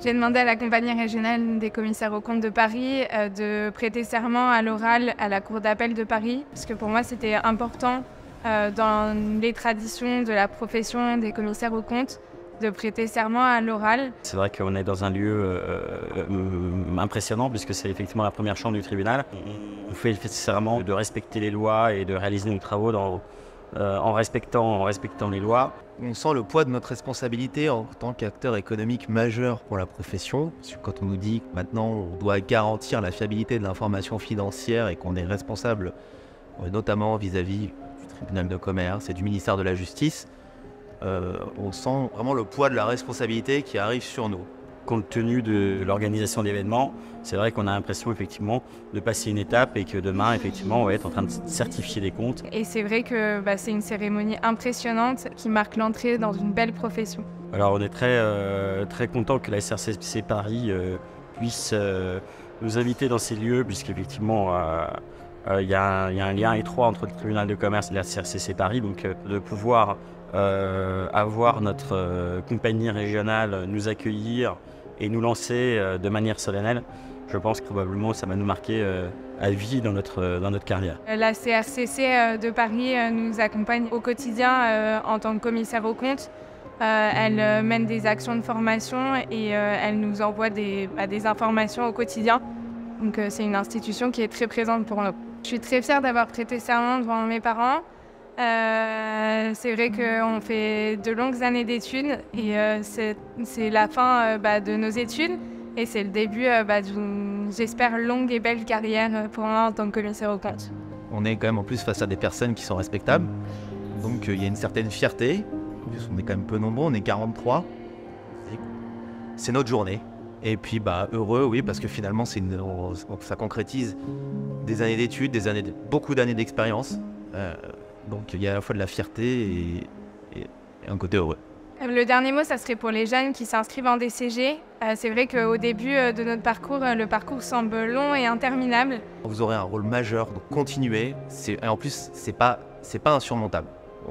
J'ai demandé à la compagnie régionale des commissaires aux comptes de Paris de prêter serment à l'oral à la Cour d'appel de Paris, parce que pour moi c'était important dans les traditions de la profession des commissaires aux comptes de prêter serment à l'oral. C'est vrai qu'on est dans un lieu impressionnant puisque c'est effectivement la première chambre du tribunal. On fait le serment de respecter les lois et de réaliser nos travaux en respectant les lois. On sent le poids de notre responsabilité en tant qu'acteur économique majeur pour la profession. Parce que quand on nous dit que maintenant on doit garantir la fiabilité de l'information financière et qu'on est responsable notamment vis-à-vis du tribunal de commerce et du ministère de la Justice, on sent vraiment le poids de la responsabilité qui arrive sur nous. Compte tenu de l'organisation d'événements, c'est vrai qu'on a l'impression effectivement de passer une étape et que demain effectivement on va être en train de certifier des comptes. Et c'est vrai que c'est une cérémonie impressionnante qui marque l'entrée dans une belle profession. Alors on est très content que la SRCC Paris puisse nous inviter dans ces lieux puisqu'effectivement il y a un lien étroit entre le tribunal de commerce et la SRCC Paris, donc de pouvoir avoir notre compagnie régionale nous accueillir et nous lancer de manière solennelle, je pense que probablement ça va nous marquer à vie dans notre carrière. La CRCC de Paris nous accompagne au quotidien en tant que commissaire aux comptes. Elle mène des actions de formation et elle nous envoie des informations au quotidien. Donc c'est une institution qui est très présente pour nous. Je suis très fière d'avoir prêté serment devant mes parents. C'est vrai qu'on fait de longues années d'études et c'est la fin de nos études et c'est le début d'une, j'espère, longue et belle carrière pour moi en tant que commissaire aux comptes. On est quand même en plus face à des personnes qui sont respectables, donc il y a une certaine fierté. En plus, on est quand même peu nombreux, on est 43. C'est notre journée. Et puis heureux, oui, parce que finalement ça concrétise des années d'études, beaucoup d'années d'expérience. Donc il y a à la fois de la fierté et un côté heureux. Le dernier mot, ça serait pour les jeunes qui s'inscrivent en DCG. C'est vrai qu'au début de notre parcours, le parcours semble long et interminable. Vous aurez un rôle majeur, donc continuez. Et en plus, c'est pas insurmontable.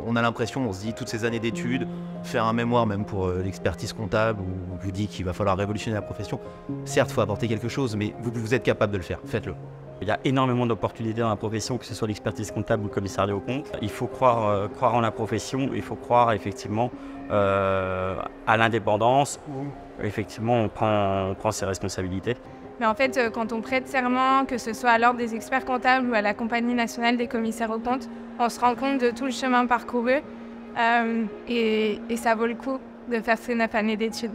On a l'impression, on se dit, toutes ces années d'études, faire un mémoire même pour l'expertise comptable, où on vous dit qu'il va falloir révolutionner la profession. Certes, il faut apporter quelque chose, mais vous êtes capable de le faire, faites-le. Il y a énormément d'opportunités dans la profession, que ce soit l'expertise comptable ou le commissariat aux comptes. Il faut croire en la profession, il faut croire effectivement à l'indépendance où effectivement on prend ses responsabilités. Mais en fait, quand on prête serment, que ce soit à l'ordre des experts comptables ou à la Compagnie nationale des commissaires aux comptes, on se rend compte de tout le chemin parcouru et ça vaut le coup de faire ces 9 années d'études.